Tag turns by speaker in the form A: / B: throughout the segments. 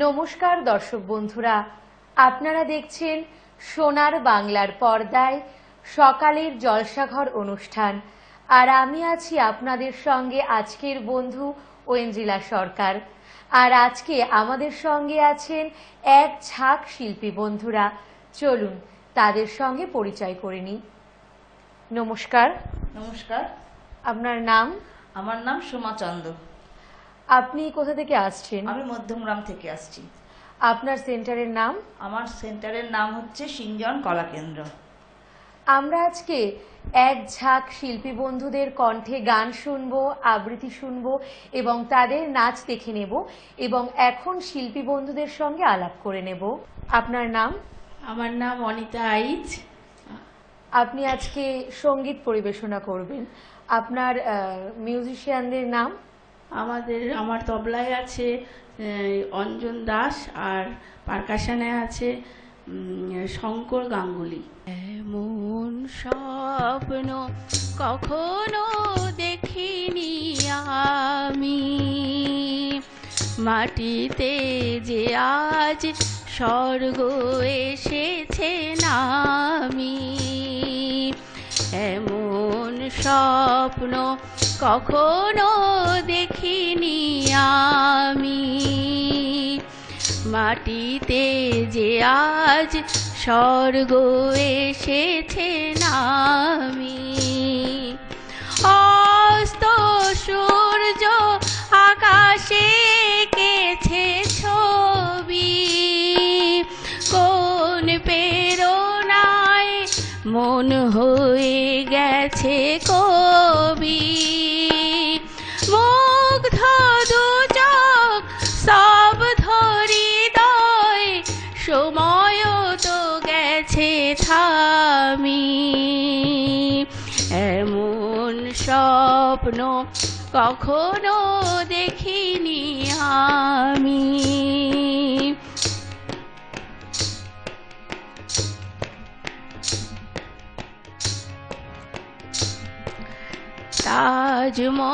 A: নমস্কার দর্শক বন্ধুরা, আপনারা দেখছেন সোনার বাংলার পর্দায় সকালের জলসাঘর অনুষ্ঠান। আর আমি আছি আপনাদের সঙ্গে আজকের বন্ধু ঐন্দ্রিলা সরকার। আর আজকে আমাদের সঙ্গে আছেন এক ঝাঁক শিল্পী বন্ধুরা। চলুন তাদের সঙ্গে পরিচয় করে নিই। নমস্কার।
B: নমস্কার।
A: আপনার নাম?
B: আমার নাম সোমা চন্দ।
A: আপনি কোথা থেকে আসছেন?
B: আমি মধ্যমগ্রাম থেকে আসছি।
A: আপনার সেন্টারের নাম?
B: আমার সেন্টারের নাম হচ্ছে সিঞ্জন কলা কেন্দ্র।
A: আমরা আজকে এক ঝাঁক শিল্পী বন্ধুদের কণ্ঠে গান শুনবো, আবৃত্তি শুনবো এবং তাদের নাচ দেখে নেব এবং এখন শিল্পী বন্ধুদের সঙ্গে আলাপ করে নেব। আপনার নাম?
C: আমার নাম অনিতা আইচ।
A: আপনি আজকে সঙ্গীত পরিবেশনা করবেন। আপনার মিউজিশিয়ানদের নাম?
C: আমার তবলায় আছে অঞ্জন দাস আর পারকাশনে আছে শঙ্কর গাঙ্গুলি। এমন স্বপ্ন কখনো দেখিনি আমি, মাটিতে যে আজ স্বর্গ এসেছে নামি। এমন স্বপ্ন কখনো দেখিনি আমি, মাটিতে যে আজ স্বর্গ এসেছে নামি। অস্ত সূর্য আকাশে এঁকেছে ছবি, কোন প্রেরণায় মন হয়ে গেছে কবি। মুগ্ধ দু চোখ সব হৃদয়, সময় তো গেছে থামি। এমন স্বপ্ন কখনো দেখিনি আমি।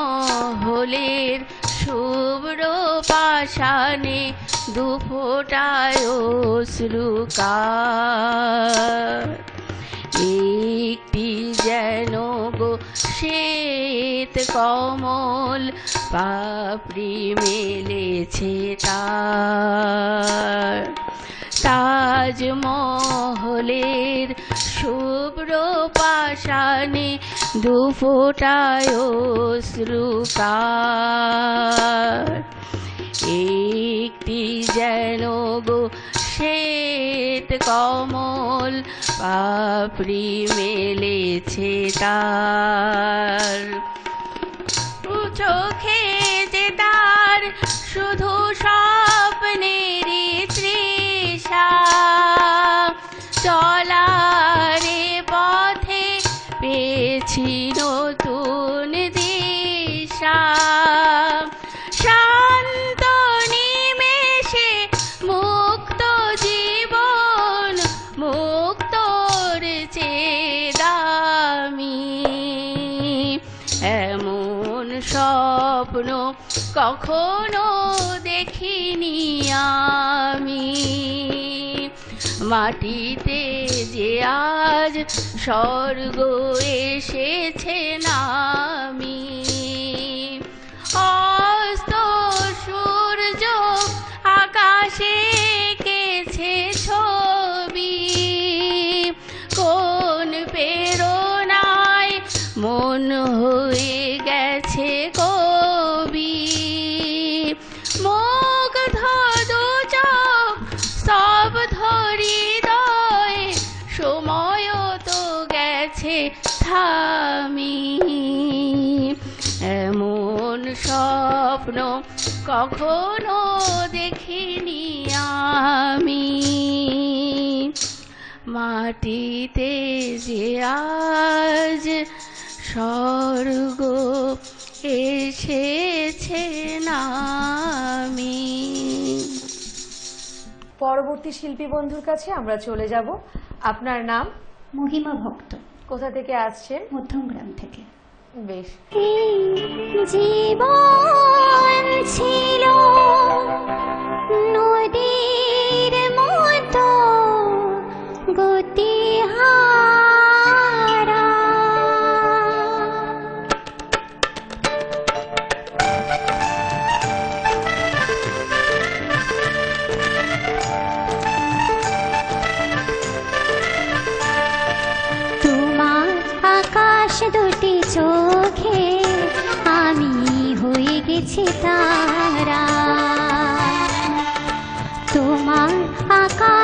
C: তাজমহলের শুভ্র পাষাণে দুফোঁটায় অশ্রুকার, একটি যেন গো শ্বেত কমল পাপড়ি মেলেছে তার। তাজমহলের শুভ্র পাষাণে দুফোঁটায় অশ্রুকার, একটি যেন গো শ্বেত কমল পাপড়ি মেলেছে তার। চোখে যে তার শুধু স্বপ্নেরই তৃষা, চলারে পথে পেয়েছি নতুন দিশা। শান্ত নিমেষে মুক্ত জীবন, মুক্তর চেয়ে দামি। এমন স্বপ্ন কখনো দেখিনি আমি, মাটিতে যে আজ স্বর্গ এসেছে নামি। অস্ত সূর্য আকাশে এঁকেছে ছবি, কোন প্রেরণায় মন হয়ে গেছে কবি। মুগ্ধ দু চোখ সব হৃদয়, সময় তো গেছে থামি। এমন স্বপ্ন কখনো দেখিনি আমি, মাটিতে যে আজ স্বর্গ এসেছে নামি।
A: পরবর্তী শিল্পী বন্ধুর কাছে আমরা চলে যাব। আপনার নাম?
D: মহিমা ভক্ত।
A: কোথা থেকে আসছেন?
D: মধ্যমগ্রাম থেকে।
A: বেশ।
D: জীবন ছিল নদী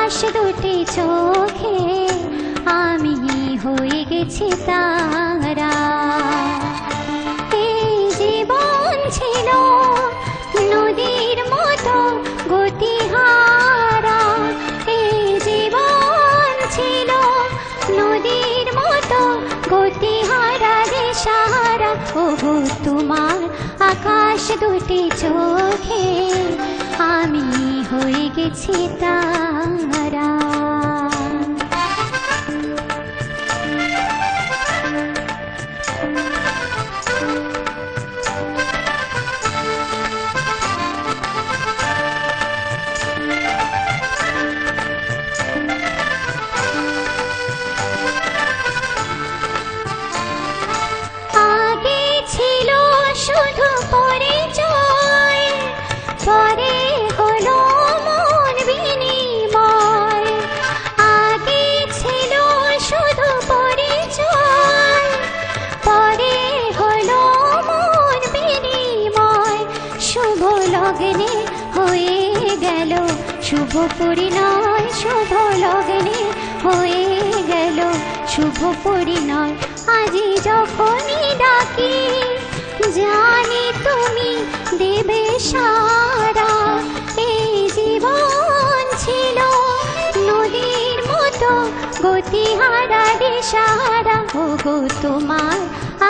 E: আকাশ দুটি চোখে আমি হয়ে গেছি তারা। এই জীবন ছিল নদীর মতো গতিহারা, এই জীবন ছিল নদীর মতো গতিহারা দিশাহারা। ওগো তোমার আকাশ দুটি চোখে আমি হয়ে গেছি তারা। আগে ছিল শুধু পরিচয়, পরে হলো মন বিনিময়। আগে ছিল শুধু পরিচয়, পরে হলো মন বিনিময়। শুভ লগ্নে হয়ে গেল শুভ পরিণয়, শুভ লগ্নে হয়ে গেল শুভ পরিণয়। আজি যখনই ডাকি জানি তুমি দেবে সারা। এই জীবন ছিল নদীর মতো গতিহারা দিশাহারা। ওগো তোমার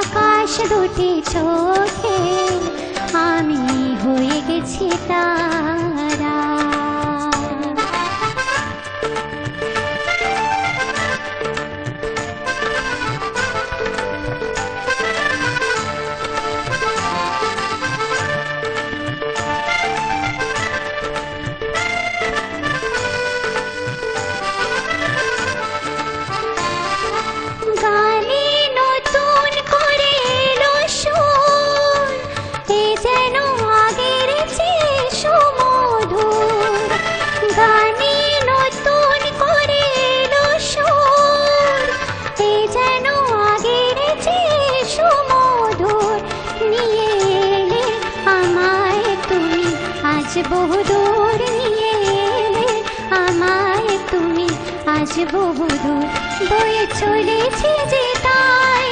E: আকাশ দুটি চোখে আমি হয়ে গেছি তারা। গানে নতুন করে এলো সুর, এ যেন আগের চেয়ে সুমধুর। গানে নতুন করে এলো সুর, এ যেন আগের চেয়ে সুমধুর। নিয়ে এলে আমায় তুমি আজ বহুদূর, নিয়ে এলে আমায় তুমি আজ বহুদূর। বয়ে চলেছি যে তাই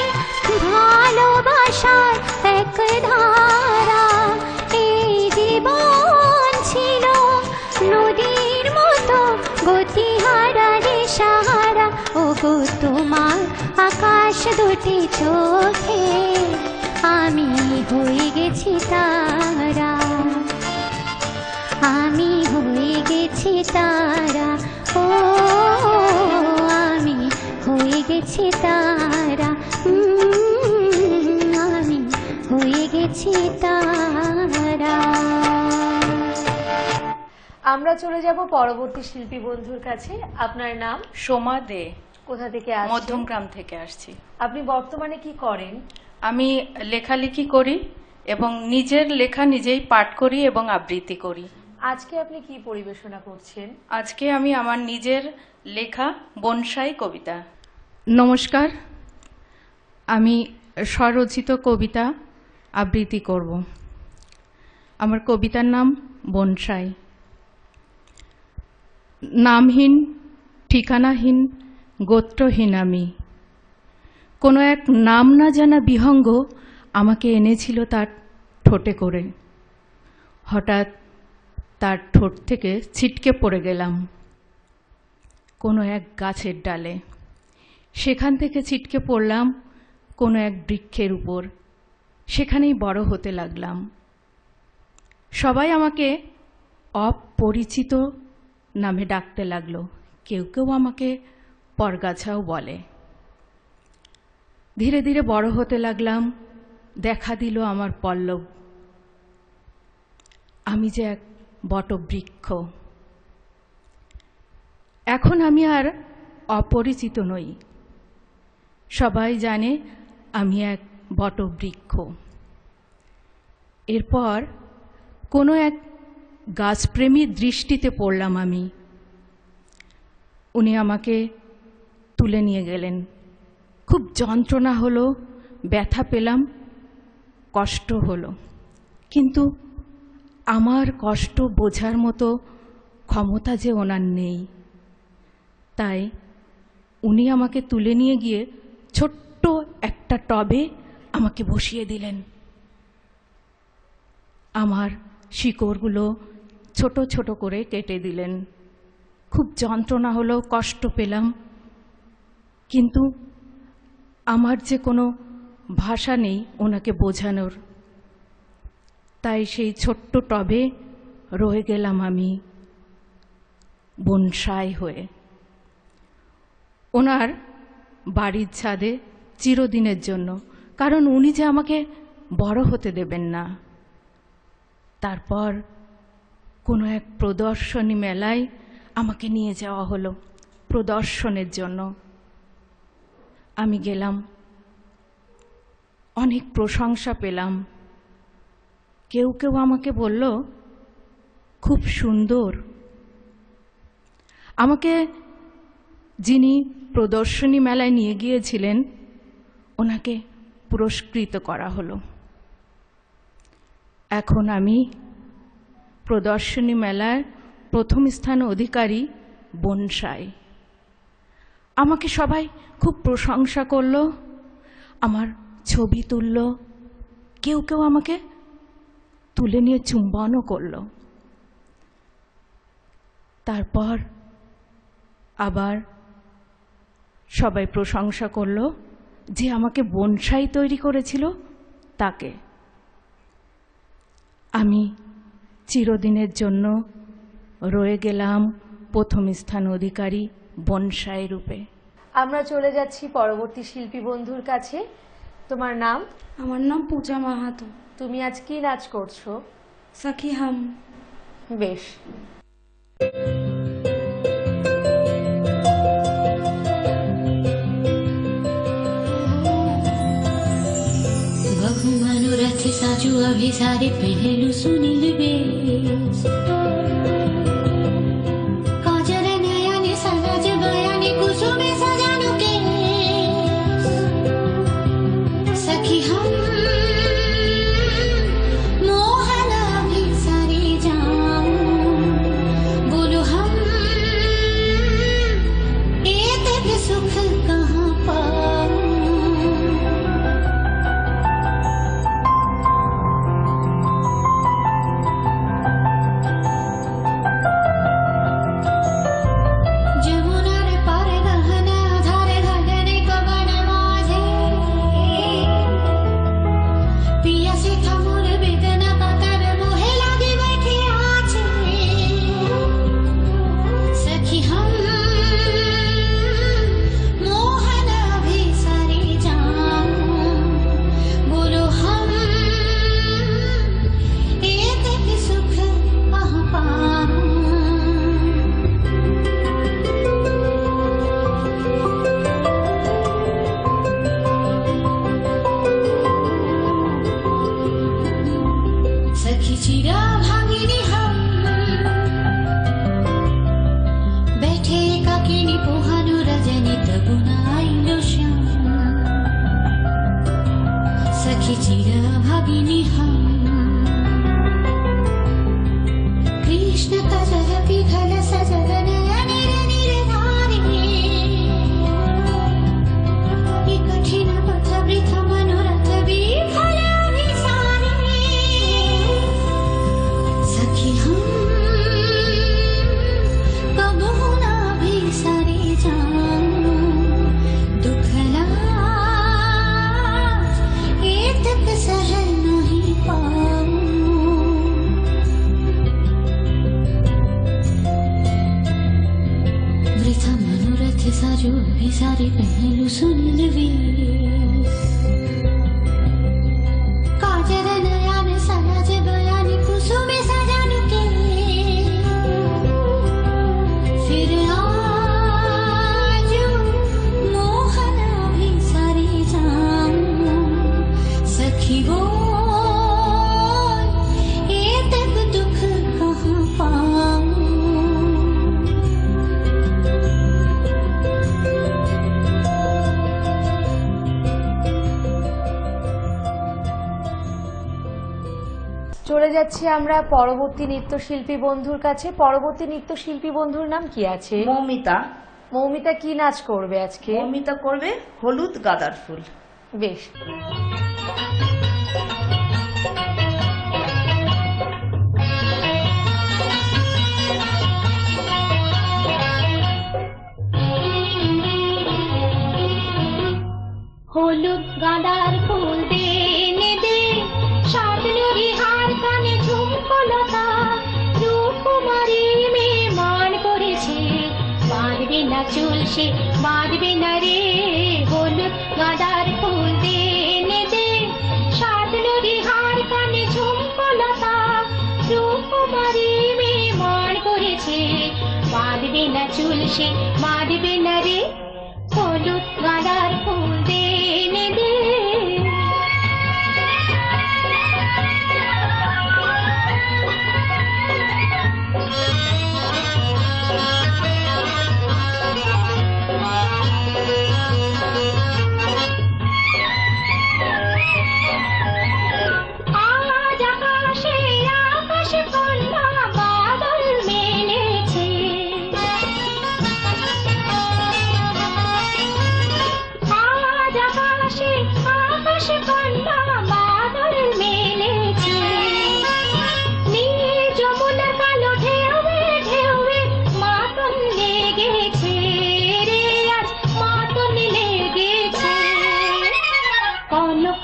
E: ভালোবাসার এক ধারা। এই জীবন ছিল নদীর মতো গতিহারা দিশাহারা। ওগো তোমার আকাশ দুটি চোখে আমি হয়ে গেছি তারা, আমি হয়ে গেছি তারা। ও আমি হয়ে গেছি তারা, আমি হয়ে গেছি তারা।
A: আমরা চলে যাব পরবর্তী শিল্পী বন্ধুর কাছে। আপনার নাম?
F: সোমা দে,
A: কোথা থেকে আসছেন?
F: মধ্যমগ্রাম থেকে আসছি।
A: আপনি বর্তমানে কি করেন?
F: আমি লেখালেখি করি এবং নিজের লেখা নিজেই পাঠ করি এবং আবৃত্তি করি।
A: আজকে আপনি কি পরিবেশনা করছেন?
F: আজকে আমি আমার নিজের লেখা বনসাই কবিতা।
G: নমস্কার, আমি স্বরচিত কবিতা আবৃত্তি করব। আমার কবিতার নাম বনসাই। নামহীন, ঠিকানাহীন, গোত্রহীন আমি। কোনো এক নাম না জানা বিহঙ্গ আমাকে এনেছিল তার ঠোঁটে করে। হঠাৎ তার ঠোঁট থেকে ছিটকে পড়ে গেলাম কোনো এক গাছের ডালে। সেখান থেকে ছিটকে পড়লাম কোনো এক বৃক্ষের উপর। সেখানেই বড় হতে লাগলাম। সবাই আমাকে অপরিচিত নামে ডাকতে লাগলো, কেউ কেউ আমাকে পরগাছাও বলে। ধীরে ধীরে বড় হতে লাগলাম। দেখা দিল আমার পল্লব, আমি যে এক বটবৃক্ষ। এখন আমি আর অপরিচিত নই, সবাই জানে আমি এক বটবৃক্ষ। এরপর কোনো এক গাছপ্রেমীর দৃষ্টিতে পড়লাম আমি। উনি আমাকে তুলে নিয়ে গেলেন। খুব যন্ত্রণা হলো, ব্যথা পেলাম, কষ্ট হলো, কিন্তু আমার কষ্ট বোঝার মতো ক্ষমতা যে ওনার নেই। তাই উনি আমাকে তুলে নিয়ে গিয়ে ছোট্ট একটা টবে আমাকে বসিয়ে দিলেন। আমার শিকড়গুলো ছোট ছোট করে কেটে দিলেন। খুব যন্ত্রণা হলো, কষ্ট পেলাম, কিন্তু আমার যে কোনো ভাষা নেই ওনাকে বোঝানোর। তাই সেই ছোট্ট টবে রয়ে গেলাম আমি বনসাই হয়ে ওনার বাড়ির ছাদে চিরদিনের জন্য, কারণ উনি যে আমাকে বড় হতে দেবেন না। তারপর কোনো এক প্রদর্শনী মেলায় আমাকে নিয়ে যাওয়া হলো প্রদর্শনের জন্য। আমি গেলাম, অনেক প্রশংসা পেলাম। কেউ কেউ আমাকে বলল খুব সুন্দর। আমাকে যিনি প্রদর্শনী মেলায় নিয়ে গিয়েছিলেন ওনাকে পুরস্কৃত করা হলো। এখন আমি প্রদর্শনী মেলার প্রথম স্থান অধিকারী বনসাই। আমাকে সবাই খুব প্রশংসা করলো, আমার ছবি তুলল, কেউ কেউ আমাকে তুলে নিয়ে চুম্বনও করলো। তারপর আবার সবাই প্রশংসা করলো যে আমাকে বনসাই তৈরি করেছিল তাকে। আমি চিরদিনের জন্য রয়ে গেলাম প্রথম স্থান অধিকারী বনসাই রূপে।
A: আমরা চলে যাচ্ছি পরবর্তী শিল্পী বন্ধুর কাছে। তোমার নাম?
C: আমার নাম পূজা মাহাতো।
A: তুমি আজ কি নাচ করছো?
C: সখী হাম।
A: বেশ।
E: बहु मनोरथ साजू अभिसारे पहलू सुनील बेस काजर नयन सनज बयानी कुसुमे सजानु केस सखी हम मोहन अभिसारे जाऊं बोलो हम एक भी सुख कहाँ पाऊं। सारे पहलू सुनील बेस काजर नयन सनज बयानी कुसुमे सजानु केस फिर आजू मोहन अभिसारे जाऊं सखी बोल ये तक दुख कहाँ पाऊं।
A: চলে যাচ্ছি আমরা পরবর্তী নৃত্যশিল্পী বন্ধুর কাছে। পরবর্তী নৃত্যশিল্পী বন্ধুর নাম কি আছে?
B: মৌমিতা।
A: মৌমিতা কি নাচ করবে আজকে?
B: মৌমিতা করবে হলুদ গাঁদার ফুল।
A: বেশ।
E: হলুদ গাঁদার ফুল দে এনে দে, সাতনুরি হার কানে ঝুমকো লতা, রূপকুমারী মেয়ে মান করেছে, বাঁধবে না চুল সে বাঁধবে না রে। হলুদ গাঁদার ফুল দে এনে দে, সাতনুরি হার কানে ঝুমকো লতা, রূপকুমারী মেয়ে মান করেছে, বাঁধবে না চুল সে বাঁধবে না রে। হলুদ গাঁদার ফুল দে এনে দে। আজ আকাশে আকাশে কন্যা বাদল মেলেছে, আজ আকাশে আকাশে কন্যা বাদল মেলেছে, নীল যমুনা কালো ঢেউয়ে ঢেউয়ে মাতন লেগেছে রে, আজ মাতন লেগেছে। কনক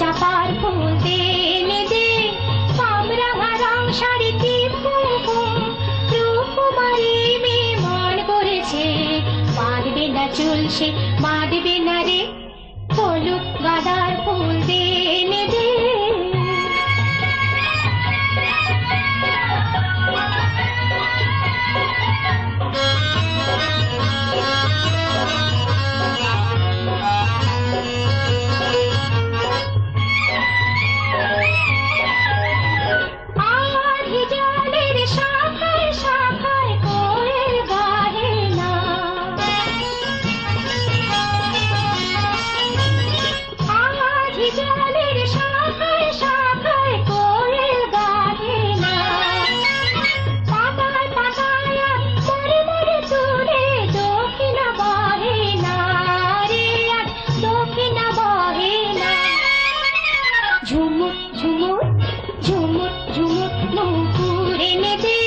E: চাপার ফুল দে এনে দে, কামরাঙা রং শাড়ি টিপ কুমকুম, রূপকুমারী মেয়ে মান করেছে, বাঁধবে না চুল সে বাঁধবে না রে। হলুদ গাঁদার ফুল দে এনে দে। আধি জলের শাখায় শাখায় কোয়েল গাহে না, আধি জলের শাখায় শাখায় কোয়েল গাহে না, পাতায় পাতায় মরে মরে তুলে দক্ষিণা বহে না রে, আজ দক্ষিণা বহে না। ঝুমুর ঝুমুর ঝুমুর ঝুমুর নূপুর এনে দে,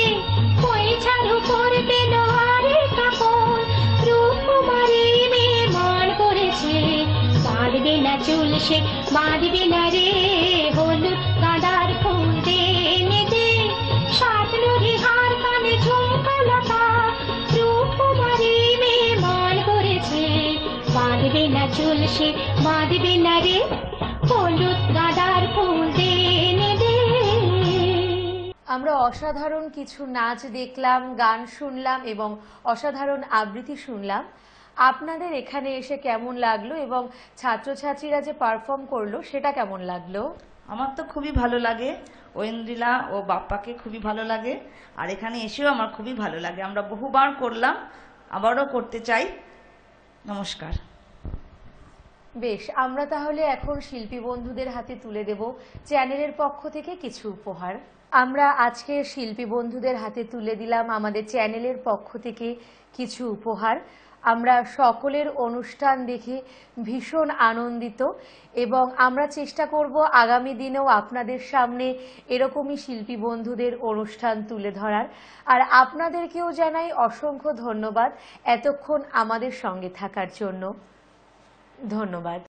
E: পয়সার উপর পেল আরে কাপড়, রূপকুমারী মেয়ে মান করেছে, বাঁধবে না চুল সে বাঁধবে না রে। হলুদ গাঁদার ফুল দে এনে দে, সাতনুরি হার কানে ঝুমকো লতা, রূপকুমারী মেয়ে মান করেছে, বাঁধবে না চুল সে বাঁধবে না রে। হলুদ গাঁদার ফুল দে এনে দে।
A: আমরা অসাধারণ কিছু নাচ দেখলাম, গান শুনলাম এবং অসাধারণ আবৃত্তি শুনলাম। আপনাদের এখানে এসে কেমন লাগলো এবং ছাত্রছাত্রীরা যে পারফর্ম করলো সেটা কেমন লাগলো?
B: আমার তো খুবই ভালো লাগে, ঐন্দ্রিলা ও বাপ্পাকে খুবই ভালো লাগে, আর এখানে এসেও আমার খুবই ভালো লাগে। আমরা বহুবার করলাম, আবারও করতে চাই। নমস্কার।
A: বেশ, আমরা তাহলে এখন শিল্পী বন্ধুদের হাতে তুলে দেব চ্যানেলের পক্ষ থেকে কিছু উপহার। আমরা আজকে শিল্পী বন্ধুদের হাতে তুলে দিলাম আমাদের চ্যানেলের পক্ষ থেকে কিছু উপহার। আমরা সকলের অনুষ্ঠান দেখে ভীষণ আনন্দিত এবং আমরা চেষ্টা করব আগামী দিনেও আপনাদের সামনে এরকমই শিল্পী বন্ধুদের অনুষ্ঠান তুলে ধরার। আর আপনাদেরকেও জানাই অসংখ্য ধন্যবাদ এতক্ষণ আমাদের সঙ্গে থাকার জন্য। ধন্যবাদ।